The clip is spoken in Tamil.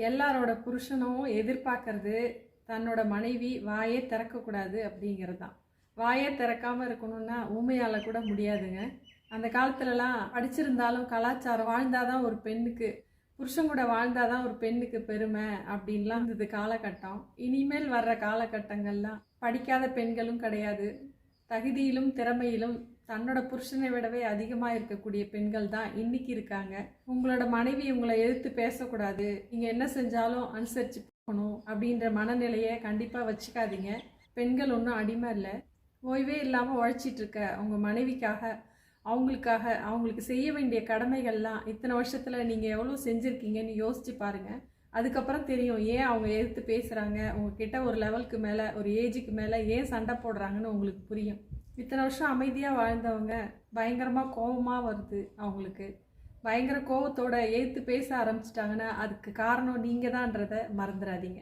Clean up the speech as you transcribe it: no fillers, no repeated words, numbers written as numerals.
எல்லாரோட புருஷனும் எதிர்பார்க்கறது தன்னோட மனைவி வாயே திறக்கக்கூடாது அப்படிங்கிறது தான். வாயே திறக்காமல் இருக்கணும்னா ஊமையால் கூட முடியாதுங்க. அந்த காலத்துலலாம் படிச்சிருந்தாலும் கலாச்சாரம் வாழ்ந்தாதான் ஒரு பெண்ணுக்கு, புருஷன் கூட வாழ்ந்தாதான் ஒரு பெண்ணுக்கு பெருமை அப்படின்லாம் இருந்தது காலகட்டம். இனிமேல் வர்ற காலகட்டங்கள்லாம் படிக்காத பெண்களும் கிடையாது, தகுதியிலும் திறமையிலும் தன்னோட புருஷனை விடவே அதிகமாக இருக்கக்கூடிய பெண்கள் தான் இன்னைக்கு இருக்காங்க. உங்களோட மனைவி உங்களை எதிர்த்து பேசக்கூடாது, நீங்கள் என்ன செஞ்சாலும் அனுசரித்து போகணும் அப்படின்ற மனநிலையை கண்டிப்பாக வச்சுக்காதீங்க. பெண்கள் ஒன்றும் அடிமை இல்லை. ஓய்வே இல்லாமல் உழைச்சிட்டு இருக்க உங்கள் மனைவிக்காக, அவங்களுக்காக, அவங்களுக்கு செய்ய வேண்டிய கடமைகள்லாம் இத்தனை வருஷத்தில் நீங்கள் எவ்வளோ செஞ்சுருக்கீங்கன்னு யோசிச்சு பாருங்கள். அதுக்கப்புறம் தெரியும் ஏன் அவங்க எதிர்த்து பேசுகிறாங்க, உங்ககிட்ட ஒரு லெவலுக்கு மேலே, ஒரு ஏஜுக்கு மேலே ஏன் சண்டை போடுறாங்கன்னு உங்களுக்கு புரியும். இத்தனை வருஷம் அமைதியாக வாழ்ந்தவங்க பயங்கரமாக கோபமாக வருது அவங்களுக்கு. பயங்கர கோபத்தோட எதிர்த்து பேச ஆரம்பிச்சிட்டாங்கன்னா அதுக்கு காரணம் நீங்கள் தான்றதை மறந்துடாதீங்க.